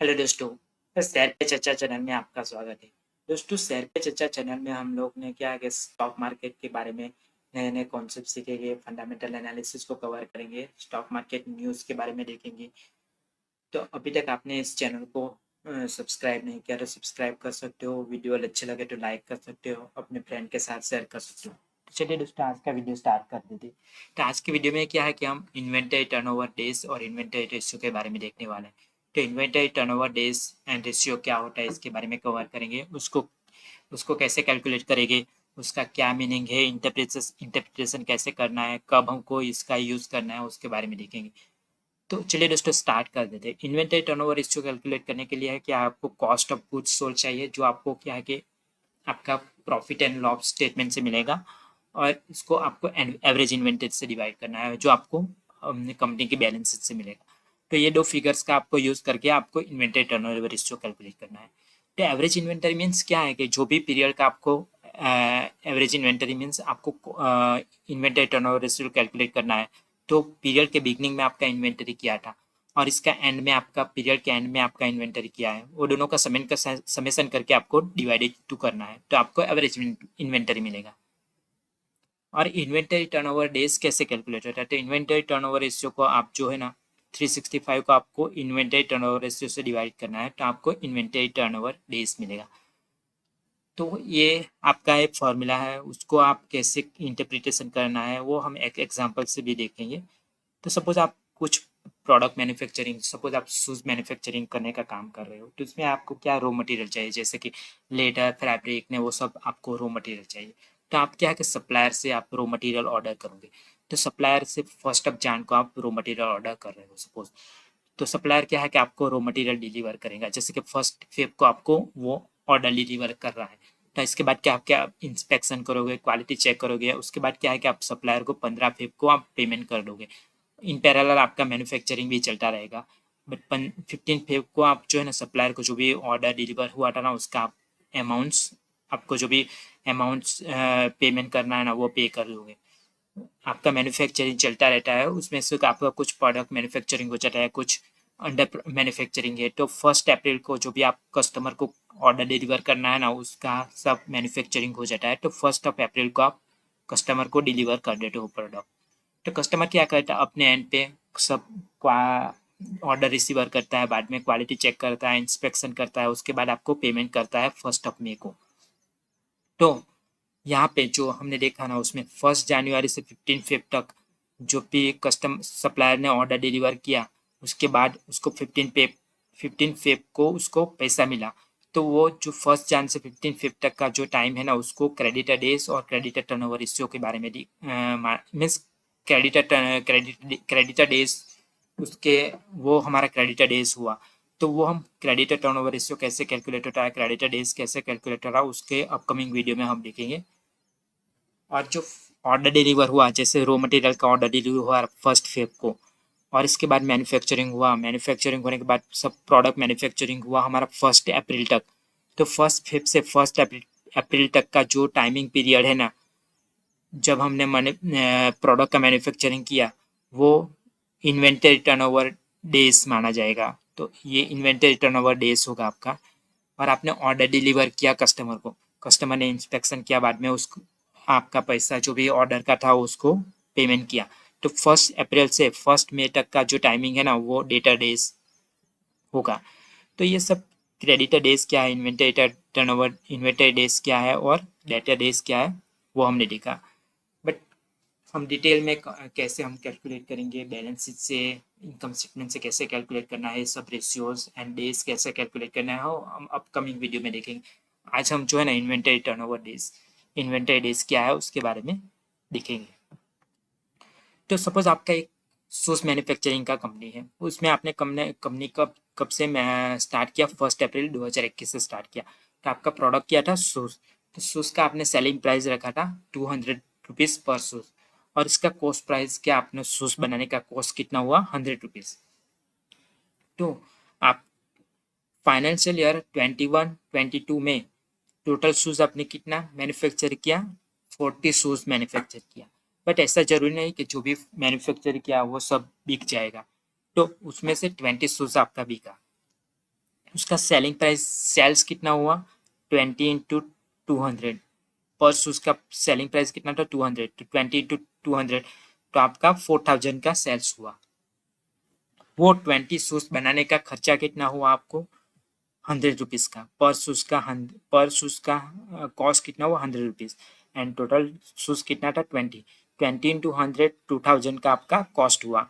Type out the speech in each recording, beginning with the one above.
Hello दोस्तों, सैर पे चर्चा चैनल में आपका स्वागत है। दोस्तों, सैर पे चर्चा चैनल में हम लोग ने क्या है कि स्टॉक मार्केट के बारे में नए-नए कॉन्सेप्ट सीखेंगे, फंडामेंटल एनालिसिस को कवर करेंगे, स्टॉक मार्केट न्यूज़ के बारे में देखेंगे। तो अभी तक आपने इस चैनल को सब्सक्राइब नहीं किया तो सब्सक्राइब कर सकते हो, वीडियो अच्छे लगे तो लाइक कर सकते हो, अपने फ्रेंड के साथ शेयर कर सकते हो। तो चलिए दोस्तों, आज का वीडियो स्टार्ट कर देते हैं। तो आज की वीडियो में क्या है कि हम इन्वेंटरी टर्नओवर डेज और इन्वेंटरी रेशियो के बारे में देखने वाले हैं। तो inventory turnover days and ratio क्या होता है इसके बारे में कवर करेंगे। उसको उसको कैसे कैलकुलेट करेंगे, उसका क्या मीनिंग है, इंटरप्रिटेशन कैसे करना है, कब हमको इसका यूज़ करना है, उसके बारे में देखेंगे। तो चलिए दोस्तों स्टार्ट कर देते हैं। इन्वेंटरी टर्नओवर रेशियो कैलकुलेट करने के लिए है कि आपको कॉस्ट ऑफ गुड्स सोल्ड चाहिए, जो आपको क्या है कि आपका प्रॉफिट एंड लॉस स्टेटमेंट से मिलेगा, और इसको आपको एवरेज इन्वेंटरी से डिवाइड करना है, जो आपको कंपनी की बैलेंस शीट से मिलेगा। तो ये दो फिगर्स का आपको यूज़ करके आपको इन्वेंटरी टर्नओवर रेशियो कैलकुलेट करना है। तो एवरेज इन्वेंटरी मीन्स क्या है कि जो भी पीरियड का आपको एवरेज इन्वेंटरी मीन्स आपको इन्वेंटरी टर्नओवर रेशियो कैलकुलेट करना है। तो पीरियड के बिगनिंग में आपका इन्वेंटरी क्या था और इसका एंड में आपका पीरियड के एंड में आपका इन्वेंटरी क्या है, वो दोनों का समेशन करके आपको डिवाइडेड टू करना है, तो आपको एवरेज इन्वेंटरी मिलेगा। और इन्वेंटरी टर्नओवर डेज कैसे कैलकुलेट होता है, तो इन्वेंटरी टर्नओवर रेशियो को आप जो है ना 365 को आपको इन्वेंटरी टर्नओवर रेशियो से डिवाइड करना है, तो आपको इन्वेंटरी टर्नओवर डेज मिलेगा। तो ये आपका एक फॉर्मूला है, उसको आप कैसे इंटरप्रिटेशन करना है वो हम एक एग्जांपल से भी देखेंगे। तो सपोज आप कुछ प्रोडक्ट मैन्युफैक्चरिंग, सपोज आप शूज़ मैन्युफैक्चरिंग करने का काम कर रहे हो, तो इसमें आपको क्या रॉ मटेरियल चाहिए, जैसे कि लेदर, फैब्रिक ने वो सब आपको रॉ मटेरियल चाहिए। तो आप क्या है कि सप्लायर से आप रॉ मटेरियल ऑर्डर करोगे। तो सप्लायर से 1 जन को आप रॉ मटेरियल ऑर्डर कर रहे हो सपोज। तो सप्लायर क्या है कि आपको रॉ मटेरियल डिलीवर करेगा, जैसे कि 1 फेब को आपको वो ऑर्डर डिलीवर कर रहा है। तो इसके बाद क्या आप क्या इंस्पेक्शन करोगे, क्वालिटी चेक करोगे, उसके बाद क्या है कि आप सप्लायर को 15 फेब को आप पेमेंट कर दोगे। इन पैरेलल आपका मैन्युफैक्चरिंग भी चलता रहेगा। बट 15 फेब को आप जो है ना सप्लायर को जो भी ऑर्डर डिलीवर हुआ था ना उसका आप अमाउंट्स, आपको जो भी अमाउंट्स पेमेंट करना है ना वो पे कर दोगे। आपका मैन्युफैक्चरिंग चलता रहता है, उसमें से आपका कुछ प्रोडक्ट मैन्युफैक्चरिंग हो जाता है, कुछ अंडर मैन्युफैक्चरिंग है। तो 1 अप्रैल को जो भी आप कस्टमर को ऑर्डर डिलीवर करना है ना उसका सब मैन्युफैक्चरिंग हो जाता है। तो 1 अप्रैल को आप कस्टमर को डिलीवर कर देते हो प्रोडक्ट। तो कस्टमर क्या करता है अपने एंड पे सब ऑर्डर रिसीवर करता है, बाद में क्वालिटी चेक करता है, इंस्पेक्शन करता है, उसके बाद आपको पेमेंट करता है 1 मई को। तो यहाँ पे जो हमने देखा ना उसमें 1 जनवरी से 15 फेब तक जो भी कस्टम सप्लायर ने ऑर्डर डिलीवर किया, उसके बाद उसको 15 फेब को उसको पैसा मिला। तो वो जो 1 जन से 15 फेब तक का जो टाइम है ना उसको क्रेडिटर डेज और क्रेडिटर टर्नओवर रेशियो के बारे में मीन्स क्रेडिटर डेज उसके, वो हमारा क्रेडिटर डेज हुआ। तो वो हम क्रेडिटर टर्नओवर रेशियो कैसे कैलकुलेट होता है, क्रेडिटर डेज कैसे कैलकुलेट हो रहा है, उसके अपकमिंग वीडियो में हम देखेंगे। और जो ऑर्डर डिलीवर हुआ, जैसे रॉ मटेरियल का ऑर्डर डिलीवर हुआ 1 फेब को, और इसके बाद मैन्युफैक्चरिंग हुआ, मैन्युफैक्चरिंग होने के बाद सब प्रोडक्ट मैन्युफैक्चरिंग हुआ हमारा 1 अप्रैल तक। तो 1 फेब से 1 अप्रैल तक का जो टाइमिंग पीरियड है ना, जब हमने प्रोडक्ट का मैन्युफैक्चरिंग किया, वो इन्वेंटरी टर्नओवर डेज माना जाएगा। तो ये इन्वेंटरी टर्नओवर डेज होगा आपका। और आपने ऑर्डर डिलीवर किया कस्टमर को, कस्टमर ने इंस्पेक्शन किया, बाद में उसको आपका पैसा जो भी ऑर्डर का था उसको पेमेंट किया। तो 1 अप्रैल से 1 मई तक का जो टाइमिंग है ना वो डेटर डेज होगा। तो ये सब क्रेडिटर डेज क्या है, इन्वेंटरी टर्नओवर इन्वेंटरी डेज क्या है और डेटर डेज क्या है वो हमने देखा। बट हम डिटेल में कैसे हम कैलकुलेट करेंगे, बैलेंस शीट से, इनकम स्टेटमेंट से कैसे कैलकुलेट करना है, सब रेशियोज एंड डेज कैसे कैलकुलेट करना है, हम अपकमिंग वीडियो में देखेंगे। आज हम जो है ना इन्वेंटरी डेज क्या है उसके बारे में देखेंगे। तो सपोज आपका एक शूज़ मैन्युफैक्चरिंग का कंपनी है, उसमें आपने कंपनी कब कब से स्टार्ट किया, 1 अप्रैल 2021 से स्टार्ट किया। तो आपका प्रोडक्ट क्या था, शूज़। तो शूज़ का आपने सेलिंग प्राइस रखा था 200 रुपीज़ पर शूज़, और इसका कॉस्ट प्राइस क्या, आपने शूज़ बनाने का कॉस्ट कितना हुआ, 100 रुपीज़। तो आप फाइनेंशियल ईयर 21-22 में टोटल शूज़ आपने कितना मैन्युफैक्चर किया, 40 शूज़ मैन्युफैक्चर किया। बट ऐसा जरूरी नहीं कि जो भी मैन्युफैक्चर किया वो सब बिक जाएगा। तो उसमें से 20 शूज़ आपका बिका। उसका सेलिंग प्राइस सेल्स कितना हुआ 20 इंटू 200 पर शूज का सेलिंग प्राइस कितना था 200 तो 20 इंटू 200 तो आपका 4000 का सेल्स हुआ। वो 20 शूज बनाने का खर्चा कितना हुआ आपको 100 रुपीज़ का पर शूज का कॉस्ट कितना हुआ 100 रुपीज़ एंड टोटल शूज कितना था 20 इंटू 100 2000 का आपका कॉस्ट हुआ।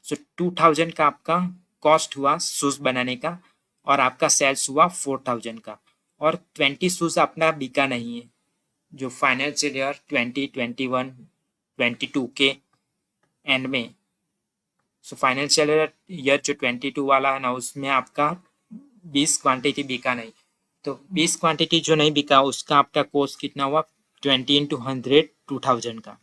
सो 2000 का आपका कॉस्ट हुआ शूज बनाने का और आपका सेल्स हुआ 4000 का और 20 शूज अपना बिका नहीं है जो फाइनेंशियल ईयर 2021 22 के एंड में। सो फाइनेंशियल ईयर जो 22 वाला है ना उसमें आपका 20 क्वांटिटी बिका नहीं तो 20 क्वांटिटी जो नहीं बिका उसका आपका कॉस्ट कितना हुआ 20 इंटू 100 2000 का।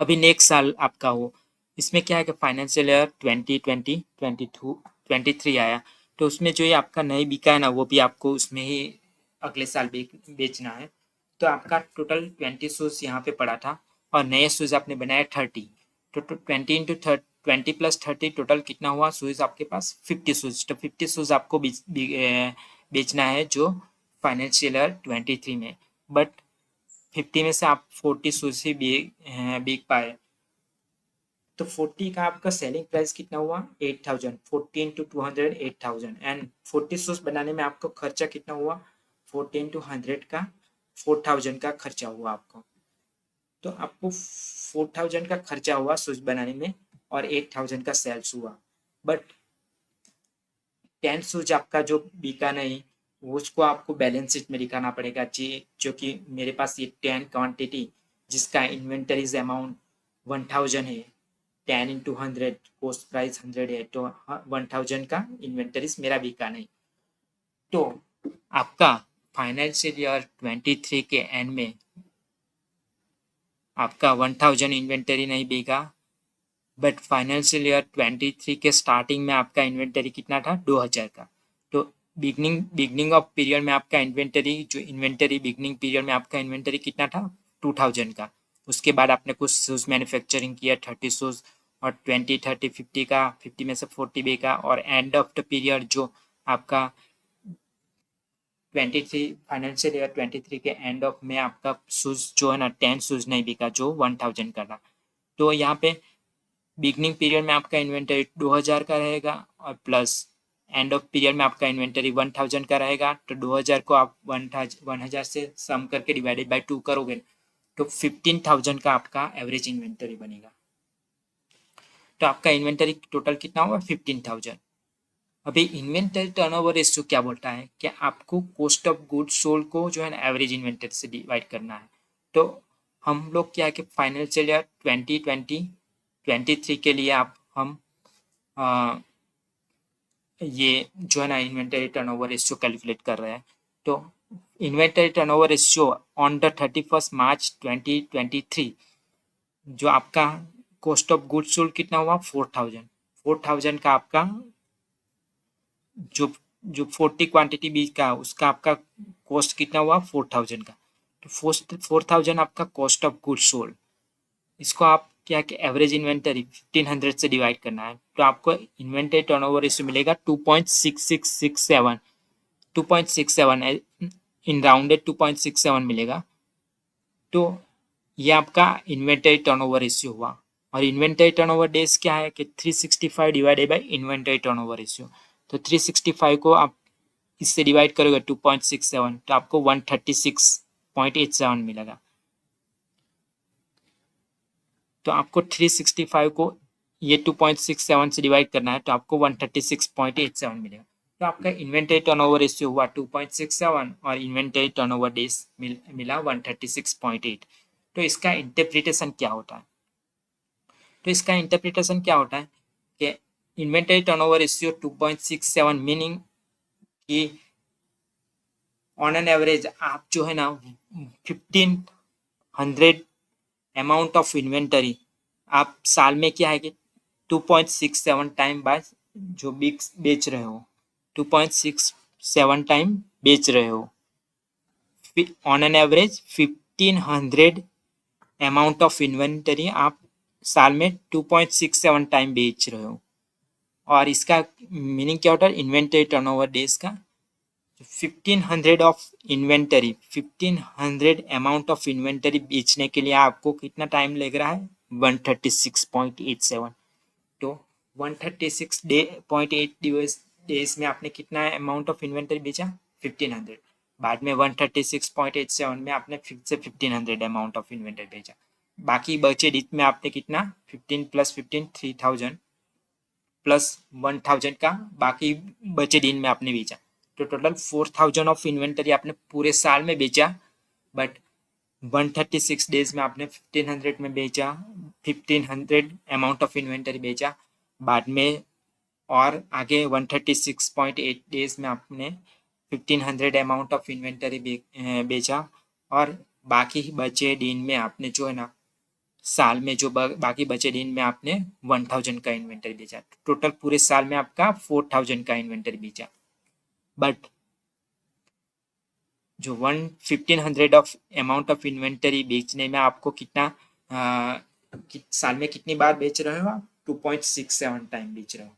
अभी नेक्स्ट साल आपका हो इसमें क्या है कि फाइनेंशियल ईयर 2020 22 23 आया तो उसमें जो ये आपका नहीं बिका है ना वो भी आपको उसमें ही अगले साल बेचना है। तो आपका टोटल 20 शूज यहाँ पे पड़ा था और नए शूज आपने बनाए 30 तो 20 इंटू 20 प्लस 30 टोटल कितना हुआ शूज आपके पास 50 शूज तो 50 शूज आपको बेचना है जो फाइनेंशियल ईयर 23 में बट 50 में से आप 40 शूज ही बिक पाए तो 40 का आपका सेलिंग प्राइस कितना हुआ 8000 40 इंटू 200 8000 एंड 40 शूज बनाने में आपको खर्चा कितना हुआ 40 इंटू 100 का 4000 का खर्चा हुआ आपको। तो आपको 4000 का खर्चा हुआ शूज बनाने में और 8000 का सेल्स हुआ बट 10 शूज आपका जो बिका नहीं उसको आपको बैलेंस शीट में दिखाना पड़ेगा जी जो कि मेरे पास ये 10 क्वांटिटी जिसका इन्वेंटरीज अमाउंट 1000 है 10 इंटू 100 कॉस्ट प्राइस 100 है तो 1000 का इन्वेंटरीज मेरा बिका नहीं। तो आपका फाइनेंशियल ईयर 23 के एंड में आपका 1000 इन्वेंटरी नहीं बिका बट फाइनेंशियल ईयर 23 के स्टार्टिंग में आपका इन्वेंटरी कितना था 2000 का। तो बिगनिंग ऑफ पीरियड में आपका इन्वेंटरी बिगनिंग पीरियड में आपका इन्वेंटरी कितना था 2000 का। उसके बाद आपने कुछ शूज मैन्युफैक्चरिंग किया 30 शूज और 20 30 50 का 50 में से 40 बिका और एंड ऑफ द पीरियड जो आपका 23 फाइनेंशियल ईयर 23 के एंड ऑफ में आपका शूज जो है ना 10 शूज नहीं बिका जो 1000 का था। तो यहाँ पे बिगनिंग पीरियड में आपका इन्वेंटरी 2000 का रहेगा और प्लस एंड ऑफ पीरियड में आपका इन्वेंटरी 1000 का रहेगा तो 2000 को आप 1000 से सम करके डिवाइडेड बाय 2 करोगे तो 15000 का आपका एवरेज इन्वेंटरी बनेगा। तो आपका इन्वेंटरी टोटल कितना होगा 15000। अभी इन्वेंटरी टर्नओवर रेशियो क्या बोलता है कि आपको कॉस्ट ऑफ गुड्स सोल्ड को जो है ना एवरेज इन्वेंटरी से डिवाइड करना है। तो हम लोग क्या है कि फाइनेंशियल ईयर 2023 के लिए हम ये जो है ना इन्वेंटरी टर्नओवर रेशियो कैलकुलेट कर रहे हैं। तो inventory turnover ratio on the 31 मार्च 2023 जो आपका कॉस्ट ऑफ गुड्स सोल्ड कितना हुआ 4000 का आपका जो 40 क्वांटिटी बीज का उसका आपका कॉस्ट कितना हुआ 4000 का। तो 4000 आपका कॉस्ट ऑफ गुड्स सोल्ड इसको आप क्या कि एवरेज इन्वेंटरी 1500 से डिवाइड करना है तो आपको इन्वेंटरी टर्नओवर रेशियो मिलेगा 2.6667 2.67 इन राउंडेड 2.67 मिलेगा। तो ये आपका इन्वेंटरी टर्नओवर रेशियो हुआ और इन्वेंटरी टर्नओवर डेज क्या है कि 365 divided by inventory turnover ratio. तो 365 को आप इससे डिवाइड करोगे 2.67 तो आपको 136.87 मिलेगा। तो आपको 365 को ये 2.67 से डिवाइड करना है तो आपको 136.87 मिलेगा। तो आपका इन्वेंटरी टर्नओवर रेशियो हुआ 2.67 और इन्वेंटरी टर्नओवर डेज मिला 136.8। तो इसका इंटरप्रिटेशन क्या होता है कि इन्वेंटरी टर्नओवर रेशियो 2.67 मीनिंग कि ऑन एन एवरेज आप जो है ना 1500 अमाउंट ऑफ इन्वेंटरी आप साल में क्या है कि 2.67 टाइम बाद जो बेच रहे हो 2.67 टाइम बेच रहे हो on an average 1500 amount of inventory आप साल में 2.67 टाइम बेच रहे हो। और इसका मीनिंग क्या होता है इन्वेंटरी टर्नओवर डेज का 1500 of inventory 1500 amount of inventory बेचने के लिए आपको कितना टाइम लग रहा है 136.87 तो 136 डे 0.8 डेज में आपने कितना अमाउंट ऑफ इन्वेंटरी बेचा 1500 बाद में 136.87 में आपने फिर से 1500 अमाउंट ऑफ इन्वेंटरी बेचा बाकी बचे डिट में आपने कितना 15 प्लस 15 3000 प्लस 1000 का बाकी बचे दिन में आपने बेचा तो टोटल 4000 ऑफ इन्वेंटरी आपने पूरे साल में बेचा बट 136 डेज में आपने 1500 में बेचा 1500 अमाउंट ऑफ इन्वेंटरी बेचा बाद में और आगे 136.8 डेज में आपने 1500 अमाउंट ऑफ इन्वेंटरी बेचा और बाकी बचे दिन में आपने जो है ना साल में जो बाकी बचे दिन में आपने 1000 का इन्वेंटरी बेचा टोटल पूरे साल में आपका 4000 का इन्वेंटरी बेचा बट जो 1500 ऑफ अमाउंट ऑफ इन्वेंटरी बेचने में आपको कितना साल में कितनी बार बेच रहे हो आप 2.67 टाइम बेच रहे हो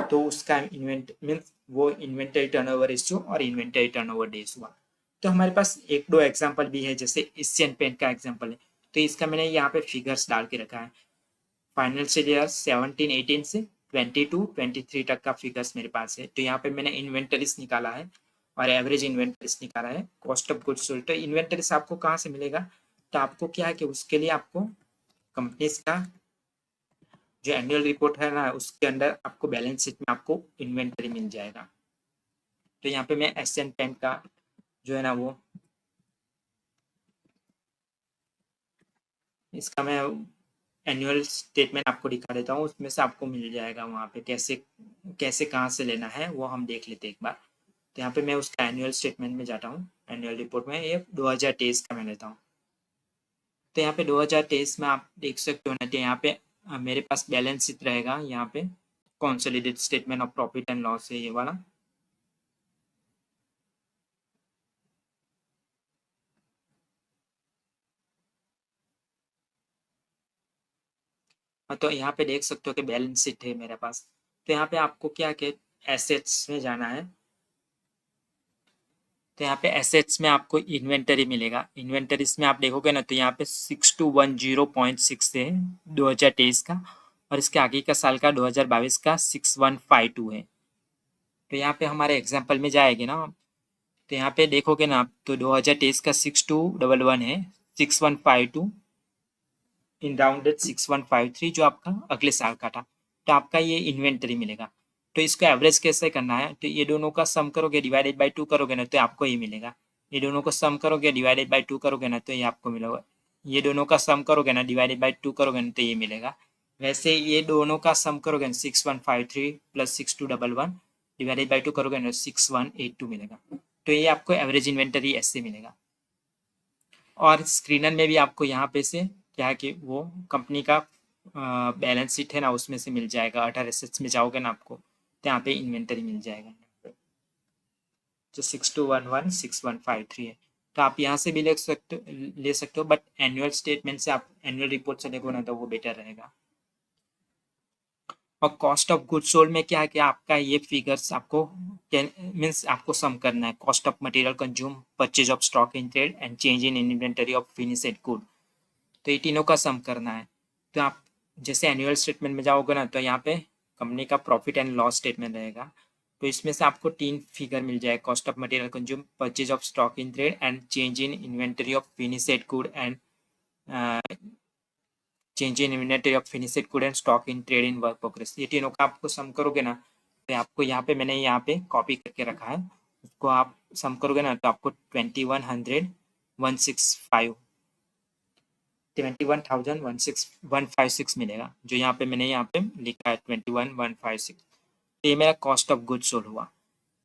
तो उसका इन्वेंट मीन्स वो इन्वेंटरी टर्नओवर रेशियो और इन्वेंटरी टर्नओवर डेज हुआ तो हमारे पास एक दो एग्जांपल भी है जैसे एशियन पेंट का एग्जांपल है तो इसका मैंने यहाँ पे फिगर्स डाल के रखा है फाइनेंशियल ईयर 17-18 से 22-23 तक का फिगर्स मेरे पास है तो यहाँ पे मैंने इन्वेंटरीज निकाला है और एवरेज इन्वेंटरीज निकाला है कॉस्ट ऑफ गुड्स सोल्ड तो इन्वेंटरीज आपको कहाँ से मिलेगा तो आपको क्या है कि उसके लिए आपको कंपनीज का जो एनुअल रिपोर्ट है ना उसके अंदर आपको बैलेंस शीट में आपको इन्वेंटरी मिल जाएगा तो यहाँ पे मैं एशियन पेंट का जो है ना वो इसका मैं एनुअल स्टेटमेंट आपको दिखा देता हूँ उसमें से आपको मिल जाएगा वहाँ पे कैसे कैसे कहाँ से लेना है वो हम देख लेते एक बार तो यहाँ पे मैं उसका एनुअल स्टेटमेंट में जाता हूँ एनुअल रिपोर्ट में ये 2023 का मैं लेता हूँ तो यहाँ पे 2023 में आप देख सकते हो ना तो यहाँ पे मेरे पास बैलेंस शीट रहेगा यहाँ पे consolidated statement of profit and loss है ये वाला तो यहाँ पे देख सकते हो कि बैलेंस शीट है मेरे पास तो यहाँ पे आपको क्या कि एसेट्स में जाना है तो यहाँ पे एसेट्स में आपको इन्वेंटरी मिलेगा इन्वेंटरीज में आप देखोगे ना तो यहाँ पे 6210.6 है 2023 का और इसके आगे का साल का 2022 का 6152 है तो यहाँ पे हमारे एग्जाम्पल में जाएगी ना तो यहाँ पे देखोगे ना आप तो 2023 का 6211 है 6152 इन राउंडेड 6153 जो आपका अगले साल का था तो आपका ये इन्वेंटरी मिलेगा तो इसको एवरेज कैसे करना है तो ये दोनों का सम करोगे डिवाइडेड बाई 2 करोगे ना तो आपको ये मिलेगा ये दोनों को सम करोगे डिवाइडेड बाई 2 करोगे ना तो ये आपको मिलेगा ये दोनों का सम करोगे ना डिवाइडेड बाई 2 करोगे ना तो ये मिलेगा वैसे ये दोनों का सम करोगे ना 6153 प्लस 6211 डिवाइडेड बाई 2 करोगे ना 6182 मिलेगा तो ये आपको एवरेज इन्वेंटरी ऐसे मिलेगा और स्क्रीनर में भी आपको यहाँ पे से क्या है कि वो कंपनी का बैलेंस शीट है ना उसमें से मिल जाएगा अदर एसेट्स में जाओगे ना आपको तो यहाँ पे इन्वेंटरी मिल जाएगा जो 62116153 है तो आप यहाँ से भी ले सकते हो बट एनुअल स्टेटमेंट से आप एनुअल रिपोर्ट से देखो ना तो वो बेटर रहेगा और कॉस्ट ऑफ गुड सोल्ड में क्या है कि आपका ये फिगर्स आपको मीन्स आपको सम करना है cost of material consume purchase of stock in trade and change in inventory of finished good तो ये तीनों का सम करना है तो आप जैसे एनुअल स्टेटमेंट में जाओगे ना तो यहाँ पे कंपनी का प्रॉफिट एंड लॉस स्टेटमेंट रहेगा तो इसमें से आपको 3 फिगर मिल जाए cost of material consume purchase of stock in trade and change in inventory of finished good and change in inventory of finished good and stock in trade in work progress ये तीनों का आपको सम करोगे ना तो आपको यहाँ पे मैंने यहाँ पे कॉपी करके रखा है उसको आप सम करोगे ना तो आपको 21,165 21,156 मिलेगा जो यहाँ पे मैंने यहाँ पे लिखा है 21,156 तो ये मेरा कॉस्ट ऑफ गुड सोल्ड हुआ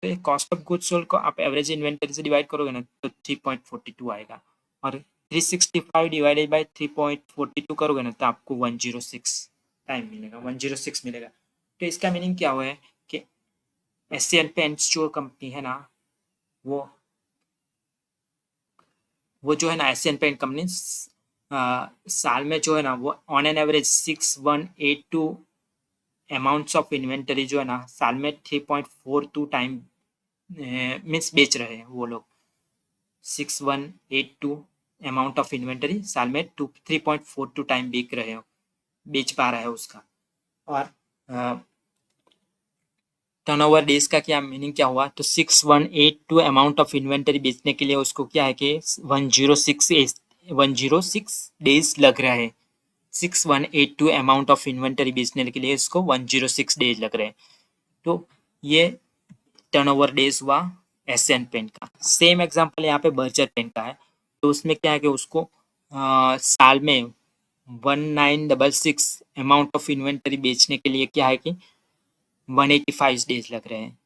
तो ये कॉस्ट ऑफ गुड सोल्ड को आप एवरेज इन्वेंटरी से डिवाइड करोगे ना तो 3.42 आएगा और 365 डिवाइडेड बाई 3.42 करोगे ना तो आपको 106 टाइम मिलेगा 106 मिलेगा तो इसका मीनिंग क्या हुआ है कि एशियन पेंट्स जो कंपनी है ना वो जो है ना एशियन पेंट कंपनी साल में जो है ना वो on an average 6182 amounts of inventory जो है ना साल में 3.42 टाइम मीन्स बेच रहे हैं वो लोग। 6182 अमाउंट ऑफ इन्वेंटरी साल में 3.42 टाइम बेच पा रहा है उसका। और टर्नओवर डेज का क्या मीनिंग क्या हुआ, तो 6182 अमाउंट ऑफ इन्वेंटरी बेचने के लिए उसको क्या है कि 106 डेज लग रहा है। 6182 अमाउंट ऑफ इन्वेंटरी बेचने के लिए इसको 106 डेज लग रहे हैं। तो ये टर्नओवर डेज हुआ एशियन पेंट का। सेम एग्जांपल यहाँ पे बर्जर पेंट का है। तो उसमें क्या है कि उसको साल में 1966 अमाउंट ऑफ इन्वेंटरी बेचने के लिए क्या है कि 185 डेज लग रहे हैं।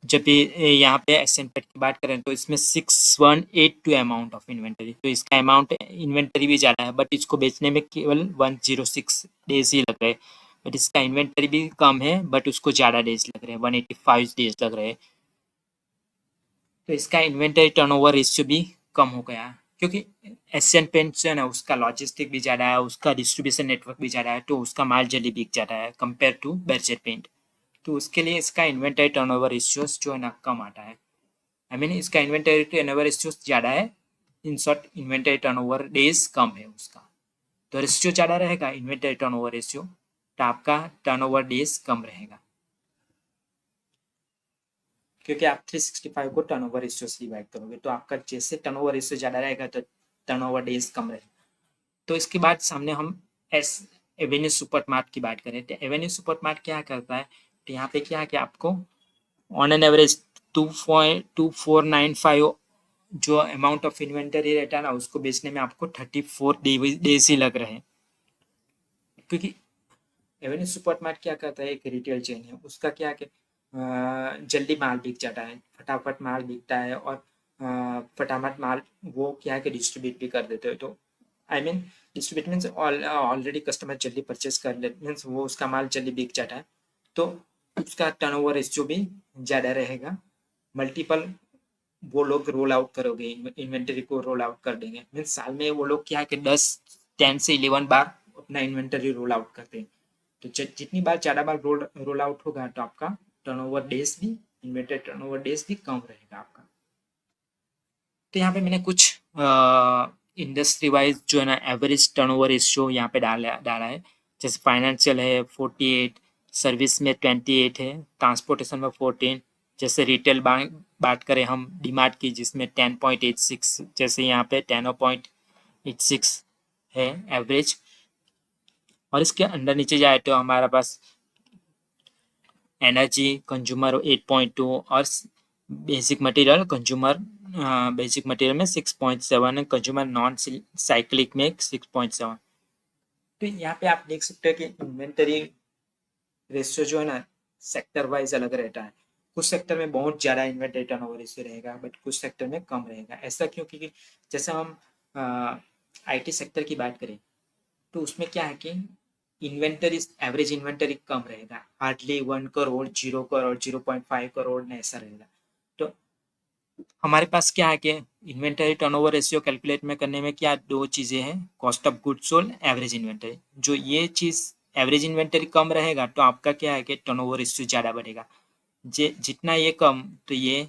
जब यहाँ पे एशियन पेंट की बात करें तो इसमें 6182 अमाउंट ऑफ इन्वेंटरी, तो इसका अमाउंट इन्वेंटरी भी ज़्यादा है बट इसको बेचने में केवल 106 डेज ही लग रहे हैं। बट इसका इन्वेंटरी भी कम है बट उसको ज़्यादा डेज लग रहे हैं, 185 डेज लग रहे हैं। तो इसका इन्वेंटरी टर्नओवर रेशियो भी कम हो गया क्योंकि एशियन पेंट्स जो है ना उसका लॉजिस्टिक भी ज़्यादा है, उसका डिस्ट्रीब्यूशन नेटवर्क भी ज़्यादा है, तो उसका माल जल्दी बिक जाता है कंपेयर टू बर्जर पेंट। तो उसके लिए इसका इन्वेंटरी टर्नओवर रेशियोज जो है ना कम आता है। आई मीन इसका इन्वेंटरी टर्नओवर रेशियोज ज़्यादा है, in short inventory turnover days कम है उसका। तो रेशियो ज़्यादा रहेगा इन्वेंटरी टर्नओवर रेशियो, तो आपका टर्नओवर डेज कम रहेगा क्योंकि आप 365 को टर्नओवर रेशियो से डिवाइड करोगे। तो आपका जैसे टर्नओवर रेशियो ज़्यादा रहेगा तो टर्नओवर डेज कम रहेगा। तो इसके बाद सामने हम एवेन्यू सुपरमार्ट की बात करें। तो एवेन्यू सुपरमार्ट क्या करता है, तो यहाँ पे क्या है कि आपको ऑन एन एवरेज 2.2495 जो अमाउंट ऑफ इन्वेंटरी रहता है ना उसको बेचने में आपको 34 डेज ही लग रहे हैं। क्योंकि एवेन्यू सुपरमार्ट क्या करता है, एक रिटेल चेन है, उसका क्या है कि जल्दी माल बिक जाता है, फटाफट माल बिकता है और फटाफट माल वो क्या है कि डिस्ट्रीब्यूट भी कर देते हैं। तो I mean distribute means already customer जल्दी परचेज कर ले, मीन्स वो उसका माल जल्दी बिक जाता है, तो उसका टर्नओवर रेशियो भी ज़्यादा रहेगा। मल्टीपल वो लोग रोल आउट करोगे, इन्वेंटरी को रोल आउट कर देंगे, मीन्स साल में वो लोग क्या है कि 10 से 11 बार अपना इन्वेंटरी रोल आउट करते हैं। तो जितनी बार ज़्यादा बार रोल आउट होगा तो आपका टर्नओवर डेज भी, इन्वेंटरी टर्नओवर डेज भी कम रहेगा आपका। तो यहाँ पे मैंने कुछ इंडस्ट्री वाइज जो है ना एवरेज टर्नओवर रेशियो यहाँ पे डाला है। जैसे फाइनेंशियल है 48, सर्विस में 28 है, ट्रांसपोर्टेशन में 14, जैसे रिटेल बात करें हम डीमार्ट की जिसमें 10.86, जैसे यहाँ पे 10.86 है एवरेज। और इसके अंदर नीचे जाए तो हमारा पास एनर्जी कंज्यूमर 8.2 और बेसिक मटेरियल में 6.7 है, कंज्यूमर नॉन साइक्लिक में 6.7। तो यहाँ पे आप देख सकते हो कि इन्वेंटरी रेशियो जो है ना सेक्टर वाइज अलग रहता है। कुछ सेक्टर में बहुत ज़्यादा इन्वेंटरी टर्नओवर रेशियो रहेगा बट कुछ सेक्टर में कम रहेगा। ऐसा क्यों, क्योंकि जैसे हम आईटी सेक्टर की बात करें तो उसमें क्या है कि इन्वेंटरी एवरेज इन्वेंटरी कम रहेगा, हार्डली 1 करोड़ 0 करोड़ 0.5 करोड़ में ऐसा रहेगा। तो हमारे पास क्या है कि इन्वेंटरी टर्नओवर रेशियो कैलकुलेट में करने में क्या दो चीज़ें हैं, cost of goods sold, average inventory. जो ये चीज़ एवरेज इन्वेंटरी कम रहेगा तो आपका क्या है कि टर्नओवर रेशियो ज़्यादा बढ़ेगा। जितना ये कम तो ये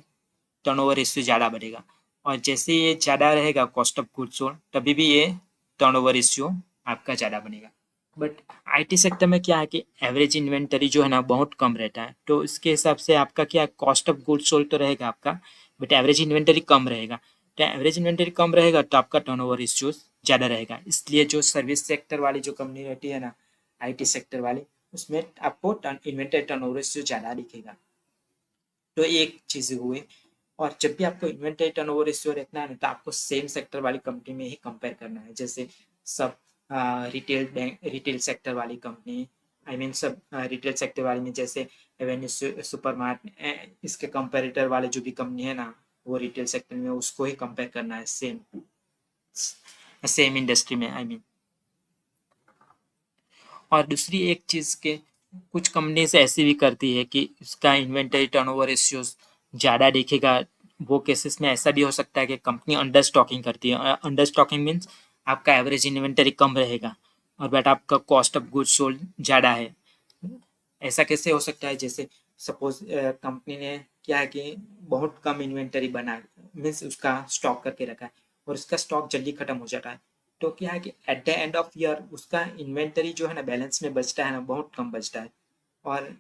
टर्नओवर रेशियो ज़्यादा बढ़ेगा, और जैसे ये ज़्यादा रहेगा कॉस्ट ऑफ गुड्स सोल्ड तभी भी ये टर्नओवर रेशियो आपका ज़्यादा बनेगा। बट आईटी सेक्टर में क्या है कि एवरेज इन्वेंटरी जो है ना बहुत कम रहता है, तो इसके हिसाब से आपका क्या कॉस्ट ऑफ गुड्स सोल्ड तो रहेगा आपका बट एवरेज इन्वेंटरी कम रहेगा। तो एवरेज इन्वेंटरी कम रहेगा तो आपका टर्नओवर रेशियो ज़्यादा रहेगा। इसलिए जो सर्विस सेक्टर वाली जो कंपनी रहती है ना आईटी सेक्टर वाली, उसमें आपको इन्वेंटरी टर्नओवर रेशियो ज़्यादा दिखेगा। तो एक चीज़ हुई। और जब भी आपको इन्वेंटरी टर्नओवर रेशियो रखना है तो आपको सेम सेक्टर वाली कंपनी में ही कंपेयर करना है। जैसे सब रिटेल सेक्टर वाली कंपनी, आई मीन सब रिटेल सेक्टर वाली में जैसे एवेन्यू सुपरमार्ट, इसके कंपेरेटर वाले जो भी कंपनी है ना वो रिटेल सेक्टर में, उसको ही कंपेयर करना है सेम इंडस्ट्री में आई मीन। और दूसरी एक चीज़ के कुछ कंपनीज ऐसी भी करती है कि उसका इन्वेंटरी टर्नओवर रेशियो ज़्यादा दिखेगा। वो केसेस में ऐसा भी हो सकता है कि कंपनी अंडर स्टॉकिंग करती है। अंडर स्टॉकिंग मीन्स आपका एवरेज इन्वेंटरी कम रहेगा और बट आपका कॉस्ट ऑफ गुड्स सोल्ड ज़्यादा है। ऐसा कैसे हो सकता है? जैसे सपोज कंपनी ने क्या है कि बहुत कम इन्वेंटरी बना, मीन्स उसका स्टॉक करके रखा है और उसका स्टॉक जल्दी खत्म हो जाता है, तो क्या है कि at the end of year उसका इन्वेंटरी जो है ना बैलेंस में बचता है ना, बहुत कम बचता है। और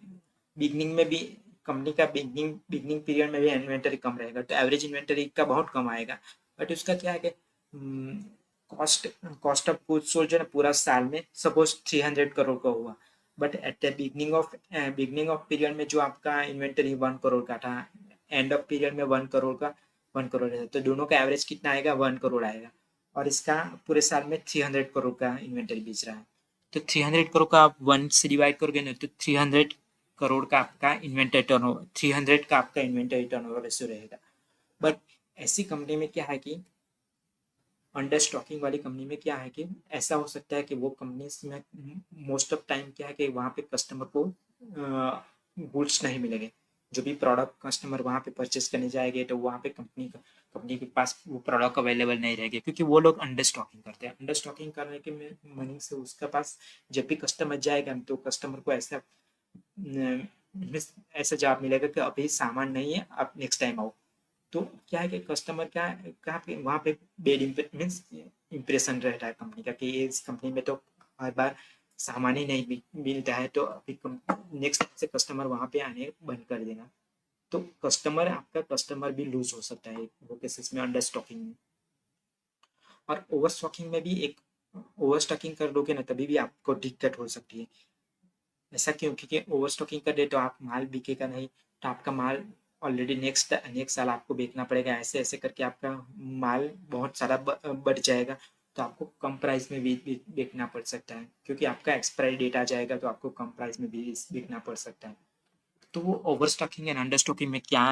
बिगनिंग में भी कंपनी का बिगनिंग बिगनिंग पीरियड में भी इन्वेंटरी कम रहेगा, तो एवरेज इन्वेंटरी का बहुत कम आएगा। बट उसका क्या है कि cost cost of goods sold जो है पूरा साल में सपोज 300 करोड़ का हुआ, but at the beginning of period में जो आपका इन्वेंटरी 1 करोड़ का था, एंड ऑफ पीरियड में 1 करोड़ का 1 करोड़ है, तो दोनों का एवरेज कितना आएगा? 1 करोड़ आएगा। और इसका पूरे साल में 300 करोड़ का इन्वेंटरी बेच रहा है, तो 300 करोड़ का आप 1 से डिवाइड करोगे ना, तो 300 करोड़ का आपका इन्वेंटरी टर्नओवर, 300 का आपका इन्वेंटरी टर्नओवर रेशियो रहेगा। बट ऐसी कंपनी में क्या है कि अंडर स्टॉकिंग वाली कंपनी में क्या है कि ऐसा हो सकता है कि वो कंपनी में मोस्ट ऑफ टाइम क्या है कि वहाँ पे कस्टमर को गुड्स नहीं मिलेंगे। जो भी प्रोडक्ट कस्टमर वहाँ पे परचेज करने जाएंगे तो वहाँ पे कंपनी के पास वो प्रोडक्ट अवेलेबल नहीं रहेंगे, क्योंकि वो लोग अंडर स्टॉकिंग करते हैं। अंडर स्टॉकिंग करने के मनी से उसके पास जब भी कस्टमर जाएगा तो कस्टमर को ऐसा जवाब मिलेगा कि अभी सामान नहीं है, आप नेक्स्ट टाइम आओ। तो क्या है कि कस्टमर क्या कहाँ पे वहाँ पे बेड मीन्स इम्प्रेशन रहता है कंपनी का कि इस कंपनी में तो हर बार सामान ही नहीं मिलता है, तो अभी नेक्स्ट से कस्टमर वहाँ पे आने बंद कर देना। तो आपका कस्टमर भी लूज हो सकता है वो केसेस में, अंडर स्टॉकिंग में। और ओवर स्टॉकिंग में भी एक ओवर स्टॉकिंग कर लोगे ना तभी भी आपको दिक्कत हो सकती है। ऐसा क्यों? क्योंकि ओवर स्टॉकिंग कर दे तो आप माल बिकेगा नहीं, तो आपका माल ऑलरेडी नेक्स्ट नेक्स्ट साल आपको बेचना पड़ेगा। ऐसे ऐसे करके आपका माल बहुत सारा बढ़ जाएगा, तो आपको कम प्राइस में भी बेचना पड़ सकता है, क्योंकि आपका एक्सपायरी डेट आ जाएगा तो आपको कम प्राइस में भी बेचना पड़ सकता है। तो वो over stocking and under stocking में क्या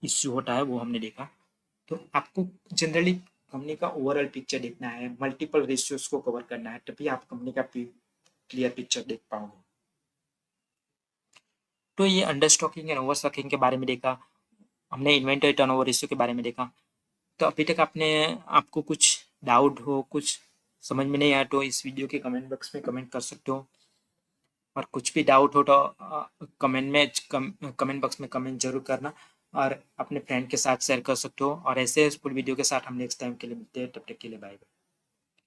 इश्यू होता है वो हमने देखा। तो आपको जनरली कंपनी का ओवरऑल पिक्चर देखना है, मल्टीपल रेशियोज को कवर करना है, तभी आप कंपनी का क्लियर पिक्चर देख पाओगे। तो ये under stocking and over stocking के बारे में देखा, हमने इन्वेंटरी टर्नओवर रेशियो के बारे में देखा। तो अभी तक आपको कुछ डाउट हो, कुछ समझ में नहीं आया, तो इस वीडियो के कमेंट बॉक्स में कमेंट कर सकते हो। और कुछ भी डाउट हो तो कमेंट बॉक्स में कमेंट जरूर करना, और अपने फ्रेंड के साथ शेयर कर सकते हो। और ऐसे फुल वीडियो के साथ हम नेक्स्ट टाइम के लिए मिलते हैं, तब तक के लिए बाय बाय।